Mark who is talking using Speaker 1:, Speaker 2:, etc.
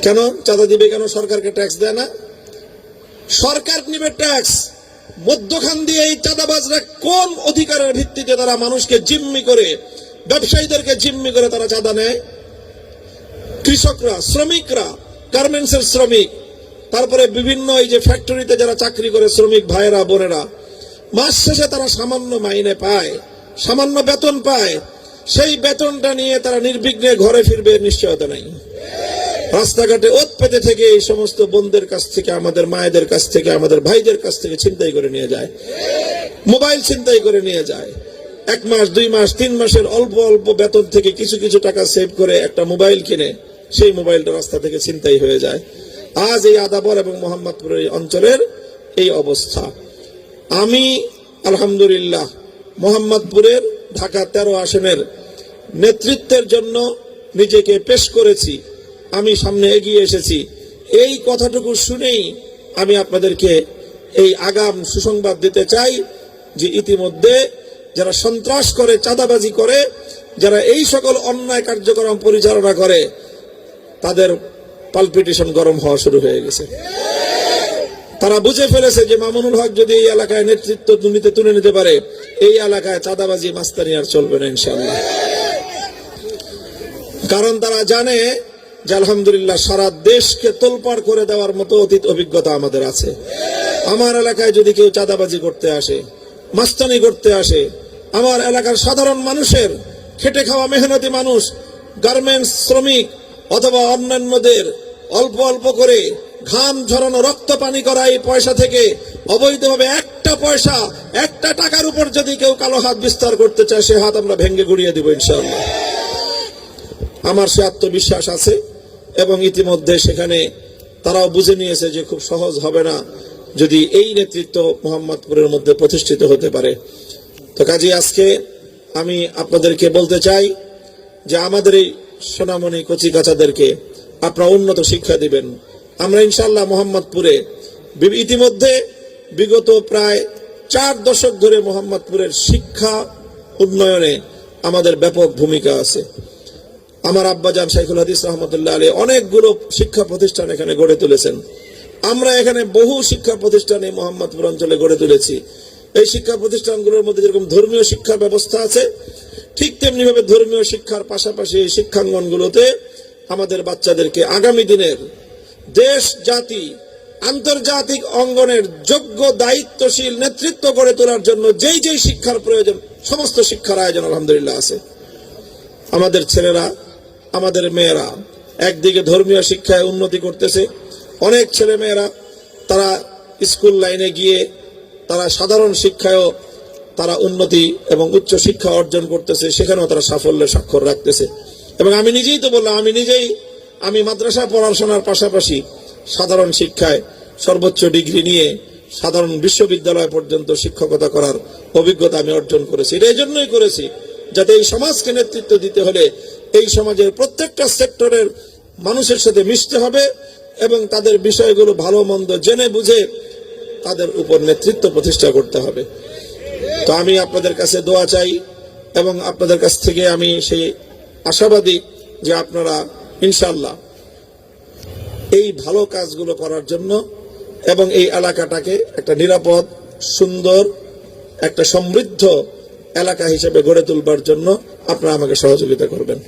Speaker 1: কেন চাঁদা দিবে? কেন সরকারকে ট্যাক্স দেয় না? সরকার নিবে ট্যাক্স, মধ্যখান দিয়ে এই চাঁদাবাজরা কোন অধিকারের ভিত্তিতে তারা মানুষকে জিম্মি করে, ব্যবসায়ীদেরকে জিম্মি করে তারা চাঁদা নেয়? কৃষকরা, শ্রমিকরা, গার্মেন্টসের শ্রমিক, তারপরে বিভিন্ন এই যে ফ্যাক্টরিতে যারা চাকরি করে শ্রমিক ভাইয়েরা বোনেরা, মাস শেষে তারা সামান্য মাইনে পায়, সামান্য বেতন পায়। সেই বেতনটা নিয়ে তারা নির্বিঘ্নে ঘরে ফিরবে নিশ্চয়তা নাই। রাস্তাঘাটে ওত পেতে থেকে এই সমস্ত বোনদের কাছ থেকে, আমাদের মায়েদের কাছ থেকে, আমাদের ভাইদের কাছ থেকে ছিনতাই করে নিয়ে যায়, মোবাইল ছিনতাই করে নিয়ে যায়। 1 মাস 2 মাস 3 মাসের অল্প অল্প বেতন থেকে কিছু কিছু টাকা সেভ করে একটা মোবাইল কিনে সেই মোবাইলটা রাস্তা থেকে ছিনতাই হয়ে যায়। আজ এই আদাবর এবং মোহাম্মদপুরের এই অঞ্চলের এই অবস্থা। আমি আলহামদুলিল্লাহ মোহাম্মদপুরের ঢাকা 13 আসনের নেতৃত্বের জন্য নিজেকে পেশ করেছি, আমি সামনে এগিয়ে এসেছি। এই কথাটুকু শুনেই আমি আপনাদেরকে এই আগাম সুসংবাদ দিতে চাই যে ইতিমধ্যে যারা সন্ত্রাস করে, চাঁদাবাজি করে, যারা এই সকল অন্যায় কার্যক্রম পরিচালনা করে, তাদের পালপিটেশন গরম হওয়া শুরু হয়ে গেছে। তারা বুঝে ফেলেছে যে মামুনুল হক যদি এই এলাকায় নেতৃত্ব দুর্নীতি তুলে নিতে পারে, এই এলাকায় চাঁদাবাজি মাস্তানি আর চলবে না ইনশাআল্লাহ। কারণ তারা জানে যে আলহামদুলিল্লাহ সারা দেশকে তোলপাড় করে দেওয়ার মতো অতীত অভিজ্ঞতা আমাদের আছে। আমার এলাকায় যদি কেউ চাঁদাবাজি করতে আসে, মাস্তানি করতে আসে, আমার এলাকার সাধারণ মানুষের, খেটে খাওয়া মেহনতি মানুষ, গার্মেন্টস শ্রমিক অথবা অন্যান্যদের অল্প অল্প করে ঘাম ঝরানো, রক্ত পানি করা এই পয়সা থেকে অবৈধভাবে একটা পয়সা, একটা টাকার উপর যদি কেউ কালো হাত বিস্তার করতে চায়, সে হাত আমরা ভেঙে গুড়িয়ে দিব ইনশাআল্লাহ। আমার সে আত্মবিশ্বাস আছে এবং ইতিমধ্যে সেখানে তারাও বুঝে নিয়েছে যে খুব সহজ হবে না যদি এই নেতৃত্ব মোহাম্মদপুরের মধ্যে প্রতিষ্ঠিত হতে পারে। তো কাজে আজকে আমি আপনাদেরকে বলতে চাই যে আমাদের এই সোনামণি কচি কাচাদেরকে আপনারা উন্নত শিক্ষা দিবেন। আমরা ইনশাআল্লাহ মোহাম্মদপুরে ইতিমধ্যে বিগত প্রায় 4 দশক ধরে মোহাম্মদপুরের শিক্ষা উন্নয়নে আমাদের ব্যাপক ভূমিকা আছে। আমার আব্বাজান শাইখুল হাদিস রহমতুল্লাহ আলাইহি অনেকগুলো শিক্ষা প্রতিষ্ঠান এখানে গড়ে তুলেছেন। আমরা এখানে বহু শিক্ষা প্রতিষ্ঠান এই মোহাম্মদপুর অঞ্চলে গড়ে তুলেছি। এই শিক্ষা প্রতিষ্ঠানগুলোর মধ্যে যেরকম ধর্মীয় শিক্ষার ব্যবস্থা আছে, ঠিক তেমনি ভাবে ধর্মীয় শিক্ষার পাশাপাশি এই শিক্ষাঙ্গনগুলোতে আমাদের বাচ্চাদেরকে আগামী দিনের দেশ, জাতি, আন্তর্জাতিক অঙ্গনের যোগ্য দায়িত্বশীল নেতৃত্ব গড়ে তোলার জন্য যেই যেই শিক্ষার প্রয়োজন, সমস্ত শিক্ষার আয়োজন আলহামদুলিল্লাহ আছে। আমাদের ছেলেরা, আমাদের মেয়েরা একদিকে ধর্মীয় শিক্ষায় উন্নতি করতেছে, অনেক ছেলে মেয়েরা তারা স্কুল লাইনে গিয়ে তারা সাধারণ শিক্ষায়ও তারা উন্নতি এবং উচ্চ শিক্ষা অর্জন করতেছে, সেখানেও তারা সাফল্যের স্বাক্ষর রাখতেছে। এবং আমি নিজেই তো বললাম, আমি মাদ্রাসা পড়াশোনার পাশাপাশি সাধারণ শিক্ষায় সর্বোচ্চ ডিগ্রি নিয়ে সাধারণ বিশ্ববিদ্যালয় পর্যন্ত শিক্ষকতা করার অভিজ্ঞতা আমি অর্জন করেছি। এটা এই জন্যই করেছি যাতে এই সমাজকে নেতৃত্ব দিতে হলে এই সমাজের প্রত্যেকটা সেক্টরের মানুষের সাথে মিশতে হবে এবং তাদের বিষয়গুলো ভালো মন্দ জেনে বুঝে তাদের উপর নেতৃত্ব প্রতিষ্ঠা করতে হবে। তো আমি আপনাদের কাছে দোয়া চাই এবং আপনাদের কাছ থেকে আমি সেই আশাবাদী যে আপনারা ইনশাআল্লাহ এই ভালো কাজগুলো করার জন্য এবং এই এলাকাটাকে একটা নিরাপদ, সুন্দর, একটা সমৃদ্ধ এলাকা হিসেবে গড়ে তুলবার জন্য আপনারা আমাকে সহযোগিতা করবেন।